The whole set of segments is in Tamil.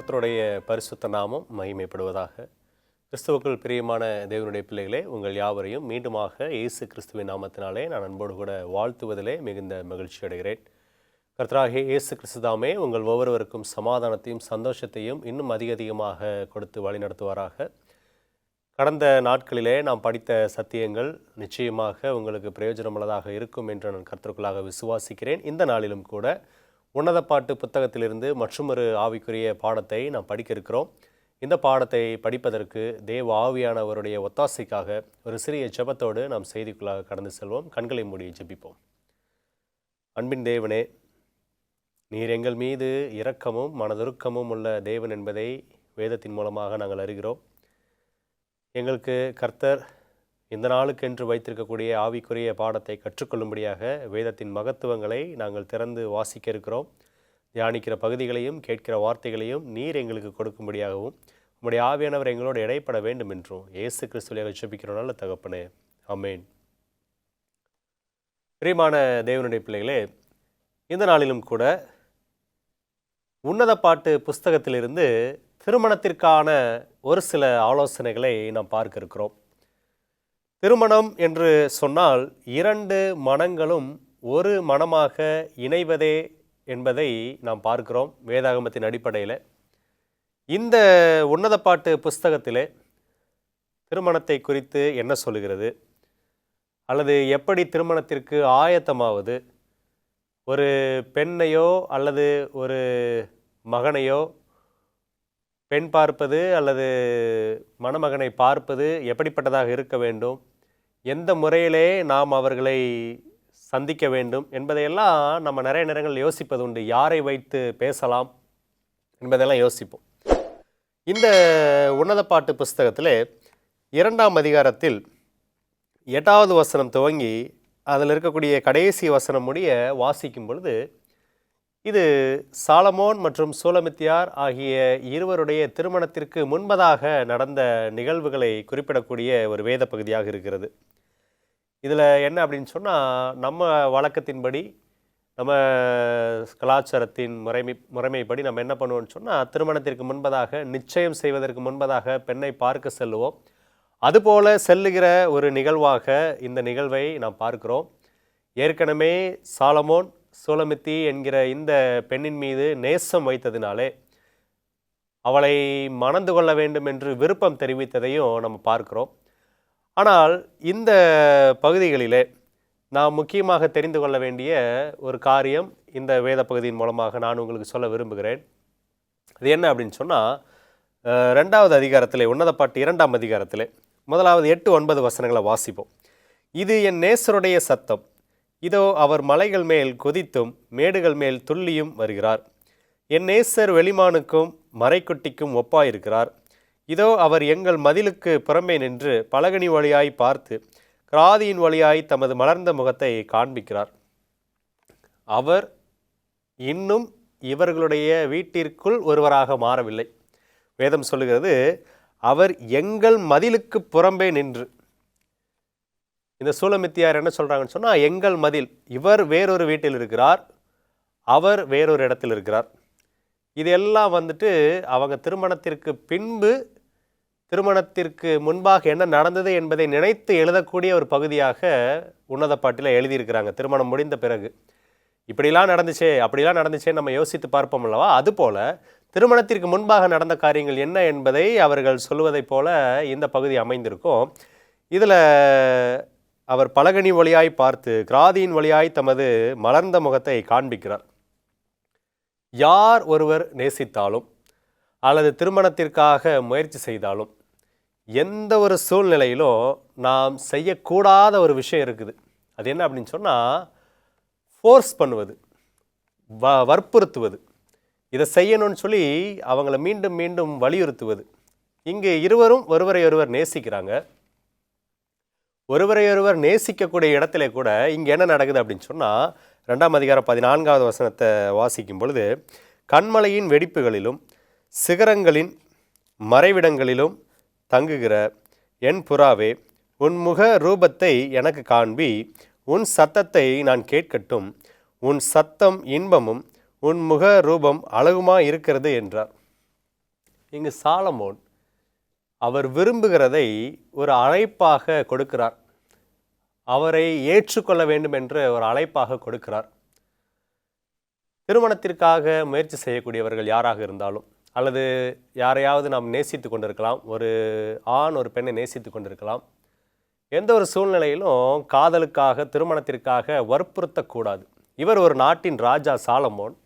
கர்த்தருடைய பரிசுத்த நாமம் மகிமைப்படுவதாக. கிறிஸ்துவுக்குள் பிரியமான தேவனுடைய பிள்ளைகளே, உங்கள் யாவரையும் மீண்டுமாக இயேசு கிறிஸ்துவின் நாமத்தினாலே நான் அன்போடு கூட வாழ்த்துவதிலே மிகுந்த மகிழ்ச்சி அடைகிறேன். கர்த்தராகிய இயேசு கிறிஸ்துதாமே உங்கள் ஒவ்வொருவருக்கும் சமாதானத்தையும் சந்தோஷத்தையும் இன்னும் அதிகமாக கொடுத்து வழிநடத்துவாராக. கடந்த நாட்களிலே நாம் படித்த சத்தியங்கள் நிச்சயமாக உங்களுக்கு பிரயோஜனமுள்ளதாக இருக்கும் என்று நான் கர்த்தருக்குள்ளாக விசுவாசிக்கிறேன். இந்த நாளிலும் கூட உன்னத பாட்டு புத்தகத்திலிருந்து மற்றொரு ஆவிக்குரிய பாடத்தை நாம் படிக்க இருக்கிறோம். இந்த பாடத்தை படிப்பதற்கு தேவ ஆவியானவருடைய ஒத்தாசைக்காக ஒரு சிறிய ஜெபத்தோடு நாம் செய்திக்குள்ளாக கடந்து செல்வோம். கண்களை மூடி ஜெபிப்போம். அன்பின் தேவனே, நீர் எங்கள் மீது இரக்கமும் மனதுருக்கமும் உள்ள தேவன் என்பதை வேதத்தின் மூலமாக நாங்கள் அறிகிறோம். எங்களுக்கு கர்த்தர் இந்த நாளுக்கென்று வைத்திருக்கக்கூடிய ஆவிக்குரிய பாடத்தை கற்றுக்கொள்ளும்படியாக வேதத்தின் மகத்துவங்களை நாங்கள் திறந்து வாசிக்க இருக்கிறோம். தியானிக்கிற பகுதிகளையும் கேட்கிற வார்த்தைகளையும் நீர் எங்களுக்கு கொடுக்கும்படியாகவும் உம்முடைய ஆவியானவர் எங்களோடு இடைப்பட வேண்டும் என்றும் இயேசு கிறிஸ்துவிலே ஜெபிக்கிறோம் நல்ல தகப்பனே, ஆமென். பிரியமான தேவனுடைய பிள்ளைகளே, இந்த நாளிலும் கூட உன்னத பாட்டு புஸ்தகத்திலிருந்து திருமணத்திற்கான ஒரு சில ஆலோசனைகளை நாம் பார்க்க இருக்கிறோம். திருமணம் என்று சொன்னால் இரண்டு மனங்களும் ஒரு மனமாக இணைவதே என்பதை நாம் பார்க்கிறோம் வேதாகமத்தின் அடிப்படையில். இந்த உன்னத பாட்டு புஸ்தகத்திலே திருமணத்தை குறித்து என்ன சொல்லுகிறது, அல்லது எப்படி திருமணத்திற்கு ஆயத்தமாவது, ஒரு பெண்ணையோ அல்லது ஒரு மகனையோ பெண் பார்ப்பது அல்லது மணமகனை பார்ப்பது எப்படிப்பட்டதாக இருக்க வேண்டும், எந்த முறையிலே நாம் அவர்களை சந்திக்க வேண்டும் என்பதையெல்லாம் நம்ம நிறைய நேரங்கள் யோசிப்பது உண்டு. யாரை வைத்து பேசலாம் என்பதெல்லாம் யோசிப்போம். இந்த உன்னத பாட்டு புஸ்தகத்தில் 2ஆம் அதிகாரத்தில் 8வது வசனம் துவங்கி அதில் இருக்கக்கூடிய கடைசி வசனம் முடிய வாசிக்கும் பொழுது இது சாலமோன் மற்றும் சூலமித்தியார் ஆகிய இருவருடைய திருமணத்திற்கு முன்பதாக நடந்த நிகழ்வுகளை குறிப்பிடக்கூடிய ஒரு வேத பகுதியாக இருக்கிறது. இதில் என்ன அப்படின்னு சொன்னால், நம்ம வழக்கத்தின்படி நம்ம கலாச்சாரத்தின் முறைமைப்படி நம்ம என்ன பண்ணுவோம்னு சொன்னால், திருமணத்திற்கு முன்பதாக நிச்சயம் செய்வதற்கு முன்பதாக பெண்ணை பார்க்க செல்லுவோம். அதுபோல் செல்லுகிற ஒரு நிகழ்வாக இந்த நிகழ்வை நாம் பார்க்கிறோம். ஏற்கனவே சாலமோன் சூலமித்தி என்கிற இந்த பெண்ணின் மீது நேசம் வைத்ததினாலே அவளை மணந்து கொள்ள வேண்டும் என்று விருப்பம் தெரிவித்ததையும் நம்ம பார்க்கிறோம். ஆனால் இந்த பகுதிகளிலே நாம் முக்கியமாக தெரிந்து கொள்ள வேண்டிய ஒரு காரியம் இந்த வேத பகுதியின் மூலமாக நான் உங்களுக்கு சொல்ல விரும்புகிறேன். அது என்ன அப்படின்னு சொன்னால், 2வது அதிகாரத்திலே உன்னத பாட்டு 2ஆம் அதிகாரத்திலே 8-9 வசனங்களை வாசிப்போம். இது என் நேசருடைய சத்தம், இதோ அவர் மலைகள் மேல் கொதித்தும் மேடுகள் மேல் துள்ளியும் வருகிறார். என் நேசர் வெளிமானுக்கும் மறைக்குட்டிக்கும் ஒப்பாயிருக்கிறார். இதோ அவர் எங்கள் மதிலுக்கு புறம்பே நின்று பலகனி வழியாய் பார்த்து கிராதியின் வழியாய் தமது மலர்ந்த முகத்தை காண்பிக்கிறார். அவர் இன்னும் இவர்களுடைய வீட்டிற்குள் ஒருவராக மாறவில்லை. வேதம் சொல்லுகிறது, அவர் எங்கள் மதிலுக்கு புறம்பே நின்று. இந்த சூலமித்தியார் என்ன சொல்கிறாங்கன்னு சொன்னால், எங்கள் மதில், இவர் வேறொரு வீட்டில் இருக்கிறார், அவர் வேறொரு இடத்தில் இருக்கிறார். இதெல்லாம் அவங்க திருமணத்திற்கு பின்பு திருமணத்திற்கு முன்பாக என்ன நடந்தது என்பதை நினைத்து எழுதக்கூடிய ஒரு பகுதியாக உன்னத பாட்டில் எழுதியிருக்கிறாங்க. திருமணம் முடிந்த பிறகு இப்படிலாம் நடந்துச்சே அப்படிலாம் நடந்துச்சே நம்ம யோசித்து பார்ப்போம் அல்லவா? அதுபோல் திருமணத்திற்கு முன்பாக நடந்த காரியங்கள் என்ன என்பதை அவர்கள் சொல்வதைப் போல இந்த பகுதி அமைந்திருக்கும். இதில் அவர் பலகனி வழியாய் பார்த்து கிராதியின் வழியாய் தமது மலர்ந்த முகத்தை காண்பிக்கிறார். யார் ஒருவர் நேசித்தாலும் அல்லது திருமணத்திற்காக முயற்சி செய்தாலும் எந்த ஒரு சூழ்நிலையிலும் நாம் செய்யக்கூடாத ஒரு விஷயம் இருக்குது. அது என்ன அப்படின்னு சொன்னால், ஃபோர்ஸ் பண்ணுவது, வற்புறுத்துவது, இதை செய்யணும்னு சொல்லி அவங்கள மீண்டும் மீண்டும் வலியுறுத்துவது. இங்கு இருவரும் ஒருவரை ஒருவர் நேசிக்கிறாங்க. ஒருவரையொருவர் நேசிக்கக்கூடிய இடத்துல கூட இங்கே என்ன நடக்குது அப்படின்னு சொன்னால், 2ஆம் அதிகாரம் 14வது வசனத்தை வாசிக்கும் பொழுது, கண்மலையின் வெடிப்புகளிலும் சிகரங்களின் மறைவிடங்களிலும் தங்குகிற என் புறாவே, உன் முக ரூபத்தை எனக்கு காண்பி, உன் சத்தத்தை நான் கேட்கட்டும், உன் சத்தம் இன்பமும் உன் முக ரூபம் அழகுமா இருக்கிறது என்றார். இங்கு சாலமோன் அவர் விரும்புகிறதை ஒரு அழைப்பாக கொடுக்கிறார். அவரை ஏற்றுக்கொள்ள வேண்டும் என்று ஒரு அழைப்பாக கொடுக்கிறார். திருமணத்திற்காக முயற்சி செய்யக்கூடியவர்கள் யாராக இருந்தாலும், அல்லது யாரையாவது நாம் நேசித்து கொண்டிருக்கலாம், ஒரு ஆண் ஒரு பெண்ணை நேசித்து கொண்டிருக்கலாம். எந்த ஒரு சூழ்நிலையிலும் காதலுக்காக திருமணத்திற்காக வற்புறுத்தக்கூடாது. இவர் ஒரு நாட்டின் ராஜா சாலமோன்.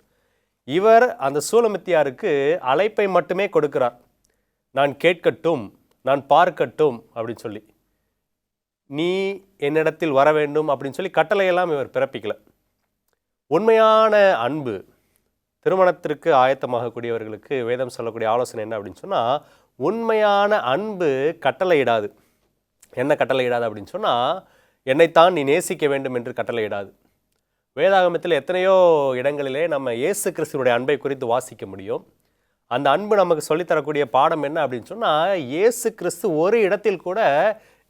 இவர் அந்த சூலமித்தியாருக்கு அழைப்பை மட்டுமே கொடுக்கிறார். நான் கேட்கட்டும், நான் பார்க்கட்டும் அப்படின்னு சொல்லி, நீ என்னிடத்தில் வர வேண்டும் அப்படின்னு சொல்லி கட்டளையெல்லாம் இவர் பிறப்பிக்கல. உண்மையான அன்பு, திருமணத்திற்கு ஆயத்தமாகக்கூடியவர்களுக்கு வேதம் சொல்லக்கூடிய ஆலோசனை என்ன அப்படின்னு சொன்னால், உண்மையான அன்பு கட்டளையிடாது. என்ன கட்டளையிடாது அப்படின்னு சொன்னால், என்னைத்தான் நீ நேசிக்க வேண்டும் என்று கட்டளையிடாது. வேதாகமத்தில் எத்தனையோ இடங்களிலே நம்ம இயேசு கிறிஸ்துவனுடைய அன்பை குறித்து வாசிக்க முடியும். அந்த அன்பு நமக்கு சொல்லித்தரக்கூடிய பாடம் என்ன அப்படின்னு சொன்னால், இயேசு கிறிஸ்து ஒரு இடத்தில் கூட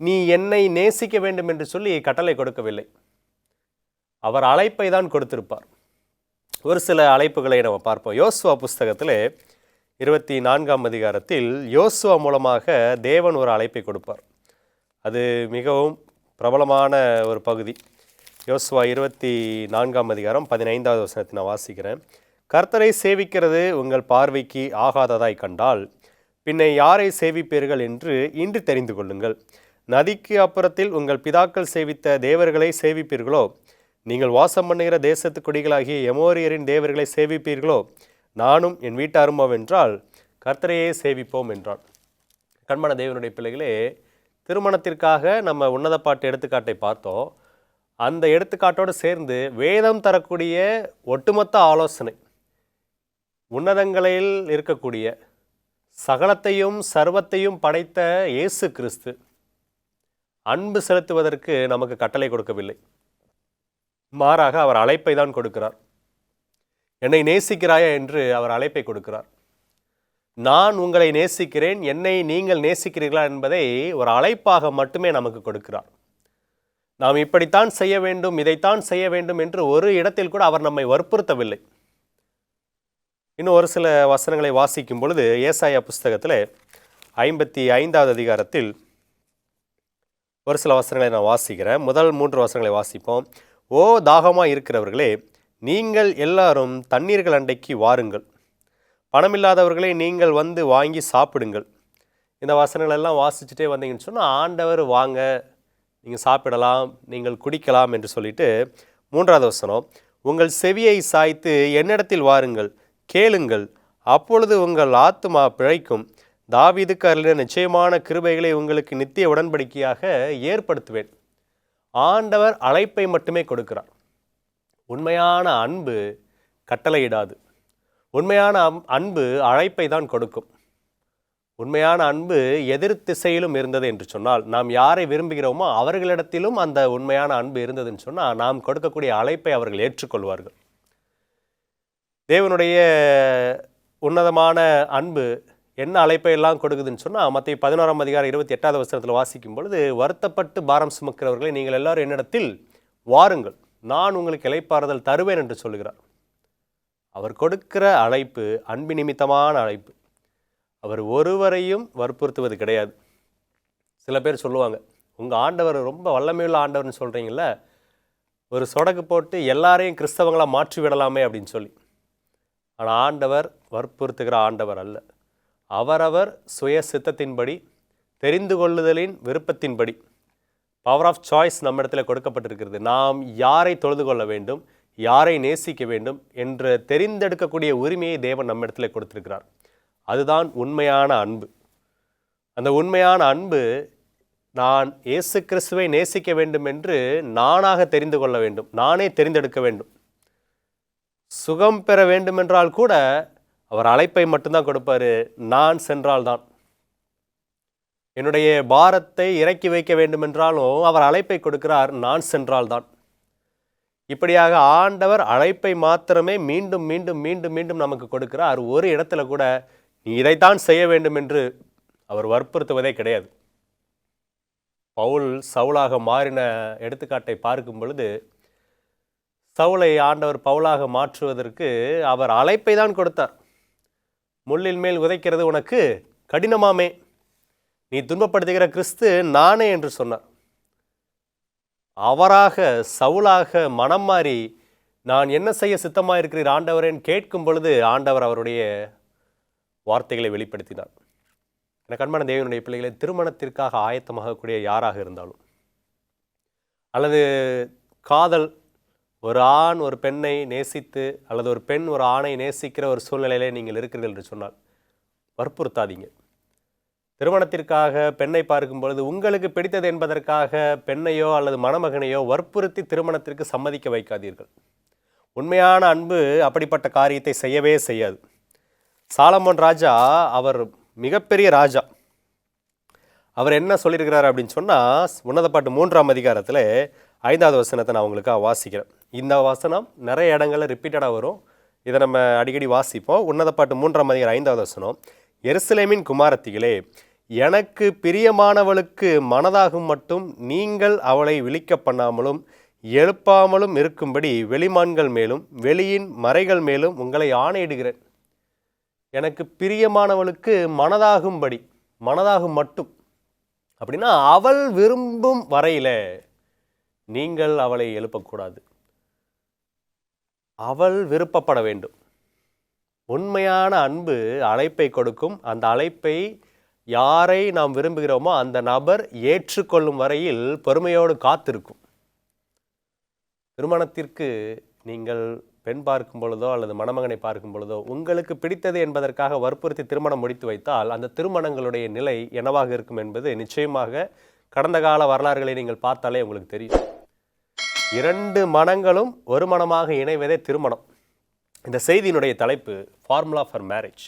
நீ என்னை நேசிக்க வேண்டும் என்று சொல்லி கட்டளை கொடுக்கவில்லை. அவர் அழைப்பை தான் கொடுத்திருப்பார். ஒரு சில அழைப்புகளை நம்ம பார்ப்போம். யோசுவா புஸ்தகத்தில் 24ஆம் அதிகாரத்தில் யோசுவா மூலமாக தேவன் ஒரு அழைப்பை கொடுப்பார். அது மிகவும் பிரபலமான ஒரு பகுதி. யோசுவா 24ஆம் அதிகாரம் 15வது வசனத்தை நான் வாசிக்கிறேன். கர்த்தரை சேவிக்கிறது உங்கள் பார்வைக்கு ஆகாததாய் கண்டால் பின்னை யாரை சேவிப்பீர்கள் என்று இன்று தெரிந்து கொள்ளுங்கள். நதிக்கு அப்புறத்தில் உங்கள் பிதாக்கள் சேவித்த தேவர்களை சேவிப்பீர்களோ? நீங்கள் வாசம் பண்ணுகிற தேசத்து குடிகளாகிய எமோரியரின் தேவர்களை சேவிப்பீர்களோ? நானும் என் வீட்டாருமோவென்றால் கர்த்தரையே சேவிப்போம் என்றான். கண்மன தேவனுடைய பிள்ளைகளே, திருமணத்திற்காக நம்ம உன்னத பாட்டு எடுத்துக்காட்டை பார்த்தோம். அந்த எடுத்துக்காட்டோடு சேர்ந்து வேதம் தரக்கூடிய ஒட்டுமொத்த ஆலோசனை, உன்னதங்களில் இருக்கக்கூடிய சகலத்தையும் சர்வத்தையும் படைத்த இயேசு கிறிஸ்து அன்பு செலுத்துவதற்கு நமக்கு கட்டளை கொடுக்கவில்லை. மாறாக அவர் அழைப்பை தான் கொடுக்கிறார். என்னை நேசிக்கிறாயா என்று அவர் அழைப்பை கொடுக்கிறார். நான் உங்களை நேசிக்கிறேன், என்னை நீங்கள் நேசிக்கிறீர்களா என்பதை ஒரு அழைப்பாக மட்டுமே நமக்கு கொடுக்கிறார். நாம் இப்படித்தான் செய்ய வேண்டும், இதைத்தான் செய்ய வேண்டும் என்று ஒரு இடத்தில் கூட அவர் நம்மை வற்புறுத்தவில்லை. இன்னும் ஒரு சில வசனங்களை வாசிக்கும் பொழுது ஏசாயா புஸ்தகத்தில் 55வது அதிகாரத்தில் ஒரு சில வசனங்களை நான் வாசிக்கிறேன். முதல் 3 வசனங்களை வாசிப்போம். ஓ தாகமாக இருக்கிறவர்களே, நீங்கள் எல்லாரும் தண்ணீர்கள் அண்டைக்கு வாருங்கள். பணமில்லாதவர்களை நீங்கள் வந்து வாங்கி சாப்பிடுங்கள். இந்த வசனங்களெல்லாம் வாசிச்சுட்டே வந்தீங்கன்னு சொன்னால், ஆண்டவர் வாங்க, நீங்கள் சாப்பிடலாம், நீங்கள் குடிக்கலாம் என்று சொல்லிட்டு 3வது வசனம், உங்கள் செவியை சாய்த்து என்னிடத்தில் வாருங்கள், கேளுங்கள், அப்பொழுது உங்கள் ஆத்துமா பிழைக்கும். தாவீதுக்கு அருளின நிச்சயமான கிருபைகளை உங்களுக்கு நித்திய உடன்படிக்கையாக ஏற்படுத்துவேன். ஆண்டவர் அழைப்பை மட்டுமே கொடுக்கிறார். உண்மையான அன்பு கட்டளையிடாது. உண்மையான அன்பு அழைப்பை தான் கொடுக்கும். உண்மையான அன்பு எதிர் திசையிலும் இருந்தது என்று சொன்னால், நாம் யாரை விரும்புகிறோமோ அவர்களிடத்திலும் அந்த உண்மையான அன்பு இருந்ததுன்னு சொன்னால், நாம் கொடுக்கக்கூடிய அழைப்பை அவர்கள் ஏற்றுக்கொள்வார்கள். தேவனுடைய உன்னதமான அன்பு என்ன அழைப்பை எல்லாம் கொடுக்குதுன்னு சொன்னால், மத்திய 11ஆம் அதிகாரம் 28வது வசனத்தில் வாசிக்கும் பொழுது, வருத்தப்பட்டு பாரம் சுமக்கிறவர்களை நீங்கள் எல்லாரும் என்னிடத்தில் வாருங்கள், நான் உங்களுக்கு இளைப்பாறுதல் தருவேன் என்று சொல்லுகிறார். அவர் கொடுக்கிற அழைப்பு அன்பு நிமித்தமான அழைப்பு. அவர் ஒருவரையும் வற்புறுத்துவது கிடையாது. சில பேர் சொல்லுவாங்க, உங்கள் ஆண்டவர் ரொம்ப வல்லமையுள்ள ஆண்டவர்னு சொல்கிறீங்கள, ஒரு சொடக்கு போட்டு எல்லாரையும் கிறிஸ்தவங்களாக மாற்றி விடலாமே அப்படின்னு சொல்லி. ஆனால் ஆண்டவர் வற்புறுத்துகிற ஆண்டவர் அல்ல. அவரவர் சுய சித்தத்தின்படி, தெரிந்து கொள்ளுதலின் விருப்பத்தின்படி, பவர் ஆஃப் சாய்ஸ் நம்ம இடத்துல கொடுக்கப்பட்டிருக்கிறது. நாம் யாரை தொழுது கொள்ள வேண்டும், யாரை நேசிக்க வேண்டும் என்று தெரிந்தெடுக்கக்கூடிய உரிமையை தேவன் நம்ம இடத்துல கொடுத்திருக்கிறார். அதுதான் உண்மையான அன்பு. அந்த உண்மையான அன்பு, நான் இயேசு கிறிஸ்துவை நேசிக்க வேண்டும் என்று நானாக தெரிந்து கொள்ள வேண்டும், நானே தெரிந்தெடுக்க வேண்டும். சுகம் பெற வேண்டுமென்றால் கூட அவர் அழைப்பை மட்டும்தான் கொடுப்பார். நான் சென்றால்தான். என்னுடைய பாரத்தை இறக்கி வைக்க வேண்டுமென்றாலும் அவர் அழைப்பை கொடுக்கிறார், நான் சென்றால்தான். இப்படியாக ஆண்டவர் அழைப்பை மாத்திரமே மீண்டும் மீண்டும் மீண்டும் மீண்டும் நமக்கு கொடுக்கிறார். ஒரு இடத்துல கூட நீ இதைத்தான் செய்ய வேண்டும் என்று அவர் வற்புறுத்துவதே கிடையாது. பவுல் சவுலாக மாறின எடுத்துக்காட்டை பார்க்கும் பொழுது, சவுலை ஆண்டவர் பவுலாக மாற்றுவதற்கு அவர் அழைப்பை தான் கொடுத்தார். முள்ளின் மேல் உதைக்கிறது உனக்கு கடினமாமே, நீ துன்பப்படுத்துகிற கிறிஸ்து நானே என்று சொன்னார். அவராக சவுலாக மனம் மாறி நான் என்ன செய்ய சித்தமாக இருக்கிறீர் ஆண்டவரேன்னு கேட்கும் பொழுது ஆண்டவர் அவருடைய வார்த்தைகளை வெளிப்படுத்தினார். எனக்கு அன்பான தேவனுடைய பிள்ளைகளை, திருமணத்திற்காக ஆயத்தமாகக்கூடிய யாராக இருந்தாலும், அல்லது காதல், ஒரு ஆண் ஒரு பெண்ணை நேசித்து அல்லது ஒரு பெண் ஒரு ஆணை நேசிக்கிற ஒரு சூழ்நிலையிலே நீங்கள் இருக்கிறீர்கள் என்று சொன்னால் வற்புறுத்தாதீங்க. திருமணத்திற்காக பெண்ணை பார்க்கும் பொழுது உங்களுக்கு பிடித்தது என்பதற்காக பெண்ணையோ அல்லது மணமகனையோ வற்புறுத்தி திருமணத்திற்கு சம்மதிக்க வைக்காதீர்கள். உண்மையான அன்பு அப்படிப்பட்ட காரியத்தை செய்யவே செய்யாது. சாலமோன் ராஜா, அவர் மிகப்பெரிய ராஜா. அவர் என்ன சொல்லியிருக்கிறார் அப்படின்னு சொன்னால், உன்னத பாட்டு 3ஆம் அதிகாரத்தில் 5வது வசனத்தை நான் உங்களுக்காக வாசிக்கிறேன். இந்த வசனம் நிறைய இடங்களில் ரிப்பீட்டடாக வரும். இதை நம்ம அடிக்கடி வாசிப்போம். உன்னத பாட்டு 3ஆம் அதிகாரம் 5வது வசனம், எருசலேமின் குமாரத்திகளே, எனக்கு பிரியமானவளுக்கு மனதாகும் மட்டும் நீங்கள் அவளை விழிக்க பண்ணாமலும் எழுப்பாமலும் இருக்கும்படி வெளிமான்கள் மேலும் வெளியின் மறைகள் மேலும் உங்களை ஆணையிடுகிறேன். எனக்கு பிரியமானவளுக்கு மனதாகும்படி, மனதாகும் மட்டும் அப்படின்னா அவள் விரும்பும் வரையில் நீங்கள் அவளை எழுப்பக்கூடாது. அவள் விருப்பப்பட வேண்டும். உண்மையான அன்பு அழைப்பை கொடுக்கும். அந்த அழைப்பை யாரை நாம் விரும்புகிறோமோ அந்த நபர் ஏற்றுக்கொள்ளும் வரையில் பொறுமையோடு காத்திருக்கும். திருமணத்திற்கு நீங்கள் பெண் பார்க்கும் பொழுதோ அல்லது மணமகனை பார்க்கும் பொழுதோ உங்களுக்கு பிடித்தது என்பதற்காக வற்புறுத்தி திருமணம் முடித்து வைத்தால் அந்த திருமணங்களுடைய நிலை என்னவாக இருக்கும் என்பது நிச்சயமாக கடந்த கால வரலாறுகளை நீங்கள் பார்த்தாலே உங்களுக்கு தெரியும். 2 மனங்களும் ஒரு மனமாக இணைவதே திருமணம். இந்த செய்தியினுடைய தலைப்பு ஃபார்முலா ஃபார் மேரேஜ்.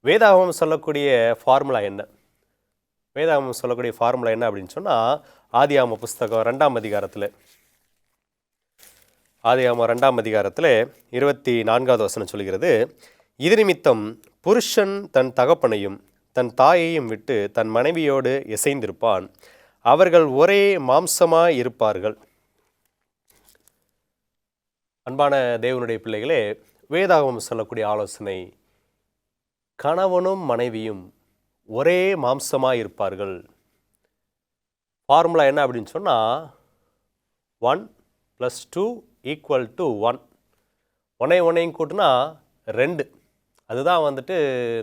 வேதாகமம் சொல்லக்கூடிய ஃபார்முலா என்ன? வேதாகமம் சொல்லக்கூடிய ஃபார்முலா என்ன அப்படின்னு சொன்னால், ஆதியாகம புஸ்தகம் 2ஆம் அதிகாரத்தில், ஆதியாகமம் 2ஆம் அதிகாரத்தில் 24வது வசனம் சொல்கிறது, இது நிமித்தம் புருஷன் தன் தகப்பனையும் தன் தாயையும் விட்டு தன் மனைவியோடு இசைந்திருப்பான், அவர்கள் ஒரே மாம்சமாய் இருப்பார்கள். அன்பான தேவனுடைய பிள்ளைகளே, வேதாகமம் சொல்லக்கூடிய ஆலோசனை, கணவனும் மனைவியும் ஒரே மாம்சமாக இருப்பார்கள். ஃபார்முலா என்ன அப்படின்னு சொன்னால், 1 + 2 = 1. ஒன்றையும் கூட்டினா 2. அதுதான்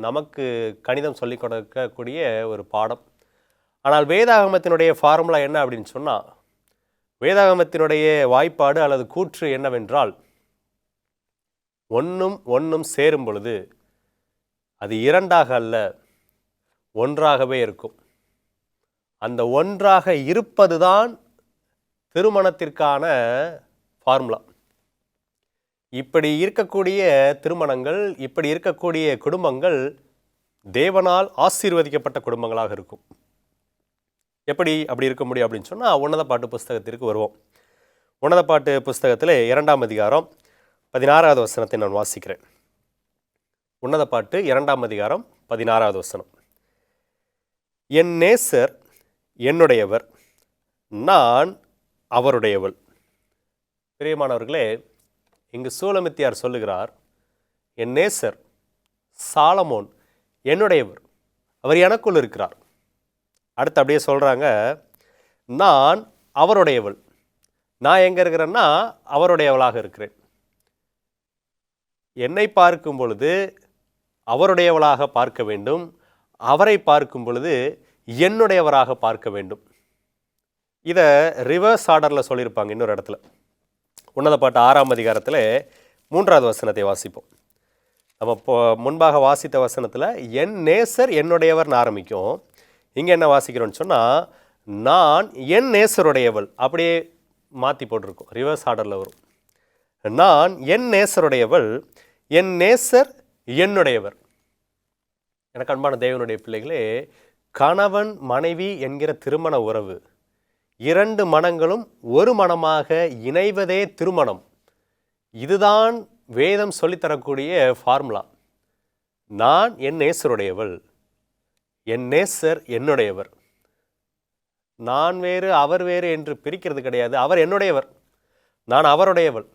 நமக்கு கணிதம் சொல்லிக் கொடுக்கக்கூடிய ஒரு பாடம். ஆனால் வேதாகமத்தினுடைய ஃபார்முலா என்ன அப்படின்னு சொன்னால், வேதாகமத்தினுடைய வாய்ப்பாடு அல்லது கூற்று என்னவென்றால், ஒன்றும் சேரும் பொழுது அது 2ஆக அல்ல, 1ஆகவே இருக்கும். அந்த 1ஆக இருப்பது தான் திருமணத்திற்கான ஃபார்முலா. இப்படி இருக்கக்கூடிய திருமணங்கள், இப்படி இருக்கக்கூடிய குடும்பங்கள் தேவனால் ஆசீர்வதிக்கப்பட்ட குடும்பங்களாக இருக்கும். எப்படி அப்படி இருக்க முடியும் அப்படின்னு சொன்னால், உன்னத பாட்டு புஸ்தகத்திற்கு வருவோம். உன்னத பாட்டு புஸ்தகத்தில் 2ஆம் அதிகாரம் 16வது வசனத்தை நான் வாசிக்கிறேன். உன்னத பாட்டு 2ஆம் அதிகாரம் 16வது வசனம், என் நேசர் என்னுடையவர், நான் அவருடையவள். பிரியமானவர்களே, இங்கு சூலமித்தியார் சொல்லுகிறார், என் நேசர் சாலமோன் என்னுடையவர், அவர் எனக்குள் இருக்கிறார். அடுத்து அப்படியே சொல்கிறாங்க, நான் அவருடையவள். நான் எங்கே இருக்கிறேன்னா அவருடையவளாக இருக்கிறேன். என்னை பார்க்கும் பொழுது அவருடையவளாக பார்க்க வேண்டும், அவரை பார்க்கும் பொழுது என்னுடையவராக பார்க்க வேண்டும். இதை ரிவர்ஸ் ஆர்டரில் சொல்லியிருப்பாங்க இன்னொரு இடத்துல. உன்னத பாட்டு 6ஆம் அதிகாரத்தில் 3வது வசனத்தை வாசிப்போம். நம்ம இப்போ முன்பாக வாசித்த வசனத்தில் என் நேசர் என்னுடையவர்னு ஆரம்பிக்கும். இங்கே என்ன வாசிக்கிறோன்னு சொன்னால், நான் என் நேசருடையவள், அப்படியே மாற்றி போட்டிருக்கோம், ரிவர்ஸ் ஆர்டரில் வரும். நான் என் நேசருடையவள், என் நேசர் என்னுடையவர். எனக்கு அன்பான தேவனுடைய பிள்ளைகளே, கணவன் மனைவி என்கிற திருமண உறவு, 2 மனங்களும் ஒரு மனமாக இணைவதே திருமணம். இதுதான் வேதம் சொல்லித்தரக்கூடிய ஃபார்முலா. நான் என் நேசருடையவள், என் நேசர் என்னுடையவர். நான் வேறு அவர் வேறு என்று பிரிக்கிறது கிடையாது. அவர் என்னுடையவர், நான் அவருடையவள்.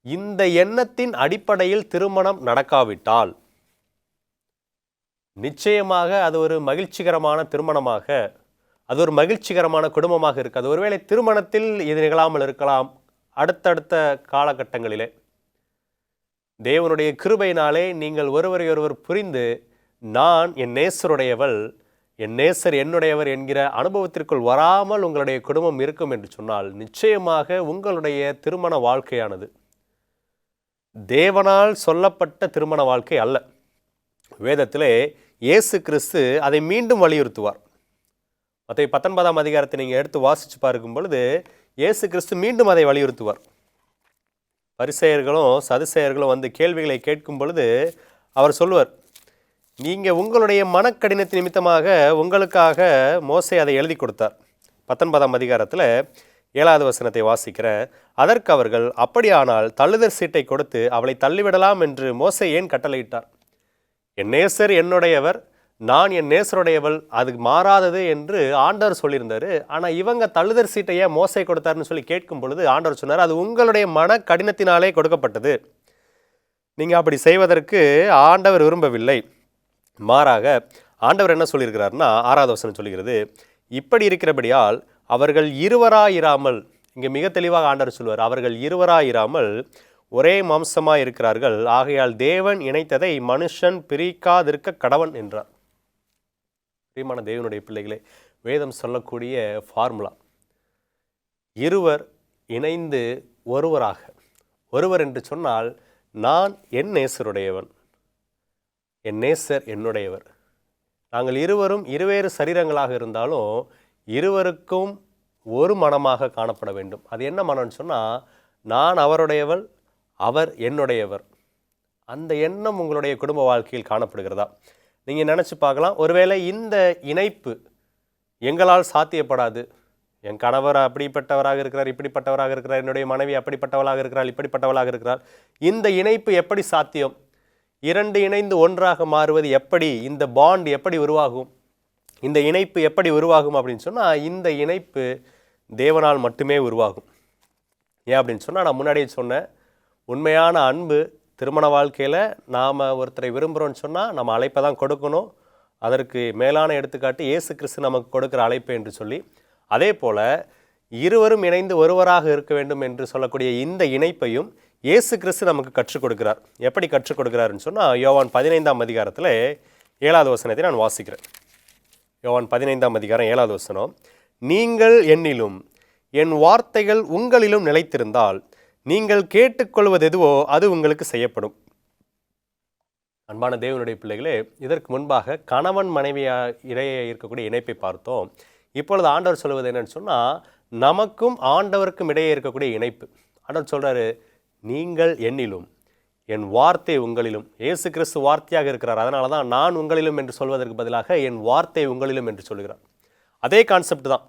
இந்த எண்ணத்தின் அடிப்படையில் திருமணம் நடக்காவிட்டால் நிச்சயமாக அது ஒரு மகிழ்ச்சிகரமான திருமணமாக, அது ஒரு மகிழ்ச்சிகரமான குடும்பமாக இருக்காது. ஒருவேளை திருமணத்தில் இது நிகழாமல் இருக்கலாம். அடுத்தடுத்த காலகட்டங்களிலே தேவனுடைய கிருபையினாலே நீங்கள் ஒருவரை ஒருவர் புரிந்து, நான் என் நேசருடையவள், என் நேசர் என்னுடையவர் என்கிற அனுபவத்திற்குள் வராமல் உங்களுடைய குடும்பம் இருக்கும் என்று சொன்னால், நிச்சயமாக உங்களுடைய திருமண வாழ்க்கையானது தேவனால் சொல்லப்பட்ட திருமண வாழ்க்கை அல்ல. வேதத்திலே இயேசு கிறிஸ்து அதை மீண்டும் வலியுறுத்துவார். மத்தேயு 19ஆம் அதிகாரத்தை நீங்கள் எடுத்து வாசித்து பார்க்கும் பொழுது இயேசு கிறிஸ்து மீண்டும் அதை வலியுறுத்துவார். பரிசேயர்களும் சதுசேயர்களும் வந்து கேள்விகளை கேட்கும் பொழுது அவர் சொல்லுவார், நீங்கள் உங்களுடைய மனக்கடினத்தின் நிமித்தமாக உங்களுக்காக மோசே அதை எழுதி கொடுத்தார். 19ஆம் அதிகாரத்தில் 7வது வசனத்தை வாசிக்கிறேன். அதற்கு அவர்கள், அப்படியானால் தள்ளுதற் சீட்டை கொடுத்து அவளை தள்ளிவிடலாம் என்று மோசே ஏன் கட்டளையிட்டார்? என் நேசர் என்னுடையவர், நான் என் நேசருடையவள், அது மாறாதது என்று ஆண்டவர் சொல்லியிருந்தார். ஆனால் இவங்க தள்ளுதற் சீட்டை ஏன் மோசே கொடுத்தாருன்னு சொல்லி கேட்கும் பொழுது ஆண்டவர் சொன்னார், அது உங்களுடைய மன கடினத்தினாலே கொடுக்கப்பட்டது. நீங்கள் அப்படி செய்வதற்கு ஆண்டவர் விரும்பவில்லை. மாறாக ஆண்டவர் என்ன சொல்லியிருக்கிறார்னா, 6வது வசனம் சொல்லுகிறது, இப்படி இருக்கிறபடியால் அவர்கள் இருவராயிராமல், இங்கே மிக தெளிவாக ஆண்டவர் சொல்வார், அவர்கள் இருவராயிராமல் ஒரே மாம்சமாக இருக்கிறார்கள், ஆகையால் தேவன் இணைத்ததை மனுஷன் பிரிக்காதிருக்க கடவன் என்றார். பிரியமான தேவனுடைய பிள்ளைகளே, வேதம் சொல்லக்கூடிய ஃபார்முலா, இருவர் இணைந்து ஒருவராக. ஒருவர் என்று சொன்னால், நான் என் நேசருடையவன், என் நேசர் என்னுடையவர். நாங்கள் இருவரும் இருவேறு சரீரங்களாக இருந்தாலும் இருவருக்கும் ஒரு மனமாக காணப்பட வேண்டும். அது என்ன மனம்னு சொன்னால், நான் அவருடையவள், அவர் என்னுடையவர். அந்த எண்ணம் உங்களுடைய குடும்ப வாழ்க்கையில் காணப்படுகிறதா? நீங்கள் நினச்சி பார்க்கலாம், ஒருவேளை இந்த இணைப்பு எங்களால் சாத்தியப்படாது, என் கணவர் அப்படிப்பட்டவராக இருக்கிறார், இப்படிப்பட்டவராக இருக்கிறார், என்னுடைய மனைவி அப்படிப்பட்டவளாக இருக்கிறாள், இப்படிப்பட்டவளாக இருக்கிறார், இந்த இணைப்பு எப்படி சாத்தியம்? இரண்டு இணைந்து ஒன்றாக மாறுவது எப்படி? இந்த பாண்ட் எப்படி உருவாகும்? இந்த இணைப்பு எப்படி உருவாகும் அப்படின்னு சொன்னால், இந்த இணைப்பு தேவனால் மட்டுமே உருவாகும். ஏன் அப்படின்னு சொன்னால், நான் முன்னாடியே சொன்னேன், உண்மையான அன்பு திருமண வாழ்க்கையில் நாம் ஒருத்தரை விரும்புகிறோன்னு சொன்னால் நம்ம அழைப்பை தான் கொடுக்கணும். அதற்கு மேலான எடுத்துக்காட்டு இயேசு கிறிஸ்து நமக்கு கொடுக்குற அழைப்பு என்று சொல்லி, அதே போல் இருவரும் இணைந்து ஒருவராக இருக்க வேண்டும் என்று சொல்லக்கூடிய இந்த இணைப்பையும் இயேசு கிறிஸ்து நமக்கு கற்றுக் கொடுக்கிறார். எப்படி கற்றுக் கொடுக்கிறாருன்னு சொன்னால், யோவான் 15ஆம் அதிகாரத்தில் 7வது வசனத்தை நான் வாசிக்கிறேன். யோவான் 15ஆம் அதிகாரம் 7வது வசனம், நீங்கள் என்னிலும் என் வார்த்தைகள் உங்களிலும் நிலைத்திருந்தால் நீங்கள் கேட்டுக்கொள்வது எதுவோ அது உங்களுக்கு செய்யப்படும். அன்பான தேவனுடைய பிள்ளைகளே, இதற்கு முன்பாக கணவன் மனைவியா இடையே இருக்கக்கூடிய இணைப்பை பார்த்தோம். இப்பொழுது ஆண்டவர் சொல்வது என்னன்னு சொன்னால், நமக்கும் ஆண்டவருக்கும் இடையே இருக்கக்கூடிய இணைப்பு. ஆண்டவர் சொல்கிறாரு, நீங்கள் என்னிலும் என் வார்த்தை உங்களிலும். இயேசு கிறிஸ்து வார்த்தையாக இருக்கிறார், அதனால தான் நான் உங்களிலும் என்று சொல்வதற்கு பதிலாக என் வார்த்தை உங்களிலும் என்று சொல்கிறார். அதே கான்செப்ட் தான்.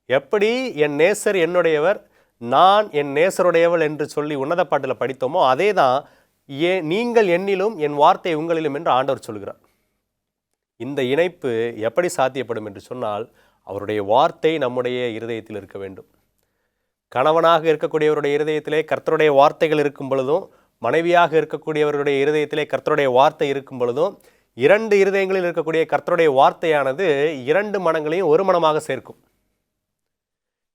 எப்படி என் நேசர் என்னுடையவர், நான் என் நேசருடையவள் என்று சொல்லி உன்னத பாட்டில் படித்தோமோ, அதே தான் நீங்கள் என்னிலும் என் வார்த்தை உங்களிலும் என்று ஆண்டவர் சொல்கிறார். இந்த இணைப்பு எப்படி சாத்தியப்படும் என்று சொன்னால், அவருடைய வார்த்தை நம்முடைய இருதயத்தில் இருக்க வேண்டும். கணவனாக இருக்கக்கூடியவருடைய இருதயத்திலே கர்த்தருடைய வார்த்தைகள் இருக்கும் பொழுதும், மனைவியாக இருக்கக்கூடியவருடைய இருதயத்திலே கர்த்தருடைய வார்த்தை இருக்கும் பொழுதும், இரண்டு இருதயங்களில் இருக்கக்கூடிய கர்த்தருடைய வார்த்தையானது இரண்டு மனங்களையும் ஒரு மனமாக சேர்க்கும்.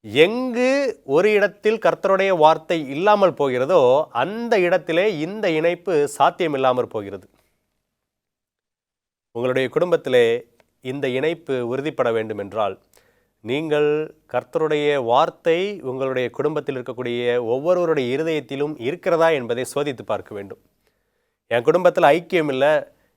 எங்கு ஒரு இடத்தில் கர்த்தருடைய வார்த்தை இல்லாமல் போகிறதோ அந்த இடத்திலே இந்த இணைப்பு சாத்தியம் இல்லாமல் போகிறது. உங்களுடைய குடும்பத்திலே இந்த இணைப்பு உறுதிப்பட வேண்டும் என்றால், நீங்கள் கர்த்தருடைய வார்த்தை உங்களுடைய குடும்பத்தில் இருக்கக்கூடிய ஒவ்வொருவருடைய இருதயத்திலும் இருக்கிறதா என்பதை சோதித்து பார்க்க வேண்டும். என் குடும்பத்தில் ஐக்கியம் இல்லை,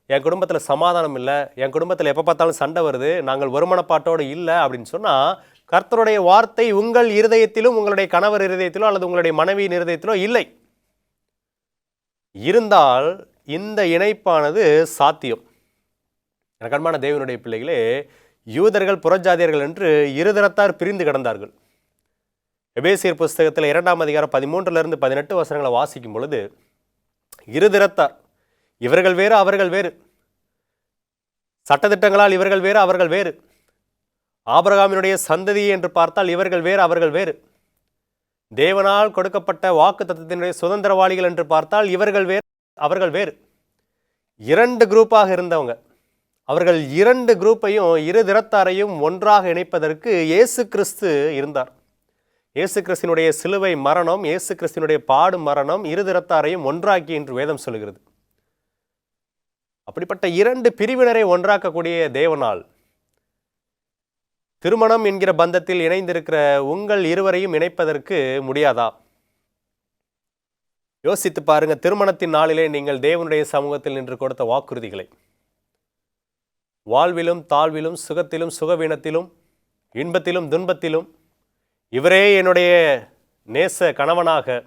என் குடும்பத்தில் சமாதானம் இல்லை, என் குடும்பத்தில் எப்போ பார்த்தாலும் சண்டை வருது, நாங்கள் ஒருமனப்பாட்டோடு இல்லை அப்படின்னு சொன்னால், கர்த்தருடைய வார்த்தை உங்கள் இருதயத்திலும் உங்களுடைய கணவர் இருதயத்திலோ அல்லது உங்களுடைய மனைவியின் இருதயத்திலோ இல்லை. இருந்தால் இந்த இணைப்பானது சாத்தியம். எனக்கு அன்பான தேவனுடைய பிள்ளைகளே, யூதர்கள் புறஜாதியர்கள் என்று இருதரத்தார் பிரிந்து கிடந்தார்கள். எபேசியர் புஸ்தகத்தில் 2ஆம் அதிகாரம் 13லிருந்து 18 வசனங்களை வாசிக்கும் பொழுது, இருதரத்தார், இவர்கள் வேறு அவர்கள் வேறு, சட்டதிட்டங்களால் இவர்கள் வேறு அவர்கள் வேறு, ஆபிரகாமினுடைய சந்ததி என்று பார்த்தால் இவர்கள் வேறு அவர்கள் வேறு, தேவனால் கொடுக்கப்பட்ட வாக்கு தத்தத்தினுடைய சுதந்திரவாளிகள் என்று பார்த்தால் இவர்கள் வேறு அவர்கள் வேறு. இரண்டு குரூப்பாக இருந்தவங்க. அவர்கள் 2 குரூப்பையும், இரு திறத்தாரையும் ஒன்றாக இணைப்பதற்கு இயேசு கிறிஸ்து இருந்தார். இயேசு கிறிஸ்தினுடைய சிலுவை மரணம், இயேசு கிறிஸ்தினுடைய பாடு மரணம் இரு திறத்தாரையும் ஒன்றாக்கி என்று வேதம் சொல்கிறது. அப்படிப்பட்ட 2 பிரிவினரை ஒன்றாக்கக்கூடிய தேவனால் திருமணம் என்கிற பந்தத்தில் இணைந்திருக்கிற உங்கள் இருவரையும் இணைப்பதற்கு முடியாதா? யோசித்து பாருங்க. திருமணத்தின் நாளிலே நீங்கள் தேவனுடைய சமூகத்தில் நின்று கொடுத்த வாக்குறுதிகளை, வாழ்விலும் தாழ்விலும், சுகத்திலும் சுகவீனத்திலும், இன்பத்திலும் துன்பத்திலும், இவரே என்னுடைய நேச கணவனாக,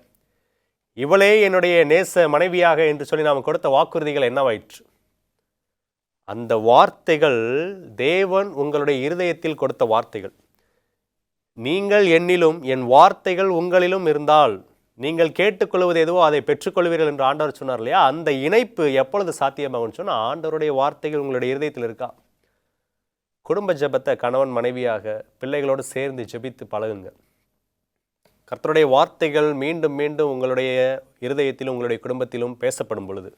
இவளே என்னுடைய நேச மனைவியாக என்று சொல்லி நாம் கொடுத்த வாக்குறுதிகள் என்னவாயிற்று? அந்த வார்த்தைகள் தேவன் உங்களுடைய இருதயத்தில் கொடுத்த வார்த்தைகள். நீங்கள் என்னிலும் என் வார்த்தைகள் உங்களிலும் இருந்தால் நீங்கள் கேட்டுக்கொள்வது எதுவோ அதை பெற்றுக்கொள்வீர்கள் என்று ஆண்டவர் சொன்னார் இல்லையா? அந்த இணைப்பு எப்பொழுது சாத்தியமாகும்னு சொன்னால், ஆண்டவருடைய வார்த்தைகள் உங்களுடைய இருதயத்தில் இருக்கா? குடும்ப ஜெபத்தை கணவன் மனைவியாக பிள்ளைகளோடு சேர்ந்து ஜெபித்து பழகுங்க. கர்த்தருடைய வார்த்தைகள் மீண்டும் மீண்டும் உங்களுடைய இருதயத்திலும் உங்களுடைய குடும்பத்திலும் பேசப்படும் பொழுது,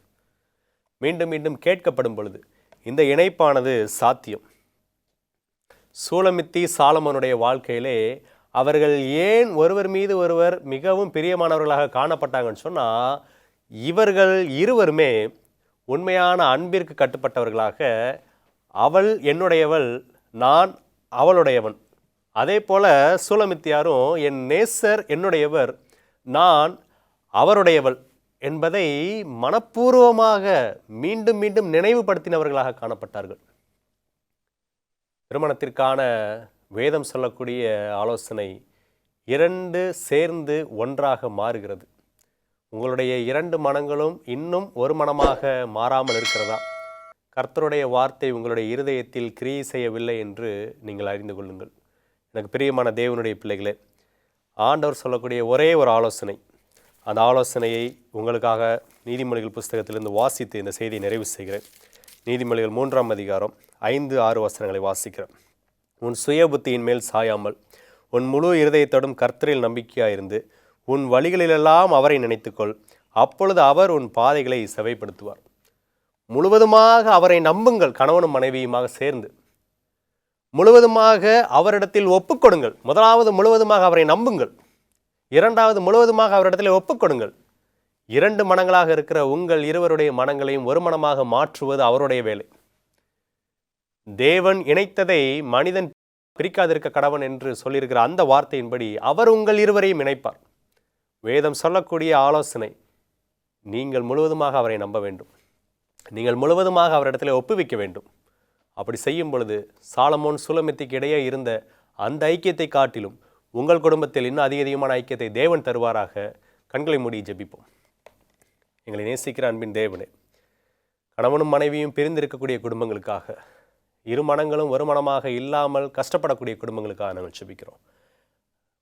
மீண்டும் மீண்டும் கேட்கப்படும் பொழுது இந்த இணைப்பானது சாத்தியம். சூலமித்தி சாலமோனுடைய வாழ்க்கையிலே அவர்கள் ஏன் ஒருவர் மீது ஒருவர் மிகவும் பிரியமானவர்களாக காணப்பட்டாங்கன்னு சொன்னால், இவர்கள் இருவருமே உண்மையான அன்பிற்கு கட்டுப்பட்டவர்களாக, அவள் என்னுடையவள், நான் அவளுடையவன். அதே போல் சூலமித்தியாரும் என் நேசர் என்னுடையவர், நான் அவருடையவள் என்பதை மனப்பூர்வமாக மீண்டும் மீண்டும் நினைவுபடுத்தினவர்களாக காணப்பட்டார்கள். திருமணத்திற்கான வேதம் சொல்லக்கூடிய ஆலோசனை 2 சேர்ந்து ஒன்றாக மாறுகிறது. உங்களுடைய 2 மனங்களும் இன்னும் ஒரு மனமாக மாறாமல் இருக்கிறதா? கர்த்தருடைய வார்த்தை உங்களுடைய இருதயத்தில் கிரியை செய்யவில்லை என்று நீங்கள் அறிந்து கொள்ளுங்கள். எனக்கு பிரியமான தேவனுடைய பிள்ளைகளே, ஆண்டவர் சொல்லக்கூடிய ஒரே ஒரு ஆலோசனை, அந்த ஆலோசனையை உங்களுக்காக நீதிமொழிகள் புஸ்தகத்திலிருந்து வாசித்து இந்த செய்தியை நிறைவு செய்கிறேன். நீதிமொழிகள் 3ஆம் அதிகாரம் 5-6 வசனங்களை வாசிக்கிறேன். உன் சுய புத்தியின் மேல் சாயாமல் உன் முழு இருதயத்தோடும் கர்த்தரில் நம்பிக்கையாயிருந்து உன் வழிகளிலெல்லாம் அவரை நினைத்துக்கொள், அப்பொழுது அவர் உன் பாதைகளை செவைப்படுத்துவார். முழுவதுமாக அவரை நம்புங்கள். கணவனும் மனைவியுமாக சேர்ந்து முழுவதுமாக அவரிடத்தில் ஒப்புக்கொடுங்கள். முதலாவது முழுவதுமாக அவரை நம்புங்கள். 2வது முழுவதுமாக அவரிடத்தில் ஒப்புக்கொடுங்கள். 2 மனங்களாக இருக்கிற உங்கள் இருவருடைய மனங்களையும் ஒரு மனமாக மாற்றுவது அவருடைய வேலை. தேவன் இணைத்ததை மனிதன் பிரிக்காதிருக்க கடவன் என்று சொல்லியிருக்கிற அந்த வார்த்தையின்படி அவர் உங்கள் இருவரையும் இணைப்பார். வேதம் சொல்லக்கூடிய ஆலோசனை, நீங்கள் முழுவதுமாக அவரை நம்ப வேண்டும். நீங்கள் முழுவதுமாக அவரிடத்தில் ஒப்புவிக்க வேண்டும். அப்படி செய்யும் பொழுது சாலமோன் சூலமித்திக்கு இடையே இருந்த அந்த ஐக்கியத்தை காட்டிலும் உங்கள் குடும்பத்தில் இன்னும் அதிகமான ஐக்கியத்தை தேவன் தருவாராக. கண்களை மூடி ஜெபிப்போம். எங்களை நேசிக்கிற அன்பின் தேவனே, கணவனும் மனைவியும் பிரிந்திருக்கக்கூடிய குடும்பங்களுக்காக, 2 மனங்களும் ஒரு மனமாக இல்லாமல் கஷ்டப்படக்கூடிய குடும்பங்களுக்காக நாங்கள் ஜெபிக்கிறோம்.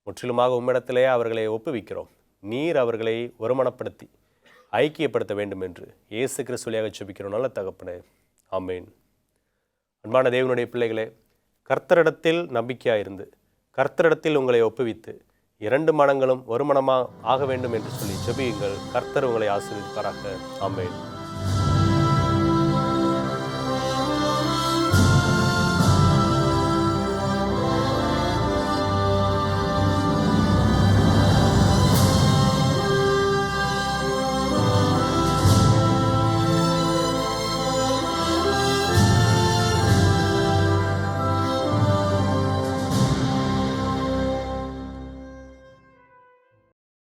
முற்றிலுமாக உம்மிடத்திலே அவர்களை ஒப்புவிக்கிறோம். நீர் அவர்களை ஒருமனப்படுத்தி ஐக்கியப்படுத்த வேண்டும் என்று இயேசு கிறிஸ்து வழியாக ஜெபிக்கிறோம் நல்ல தகப்பனே, ஆமென். அன்பான தேவனுடைய பிள்ளைகளே, கர்த்தரிடத்தில் நம்பிக்கையாயிருந்து கர்த்தரிடத்தில் உங்களை ஒப்புவித்து 2 மனங்களும் ஒரு மனமாக ஆக வேண்டும் என்று சொல்லி ஜெபியுங்கள். கர்த்தர் உங்களை ஆசீர்வதிப்பாராக. ஆமென்.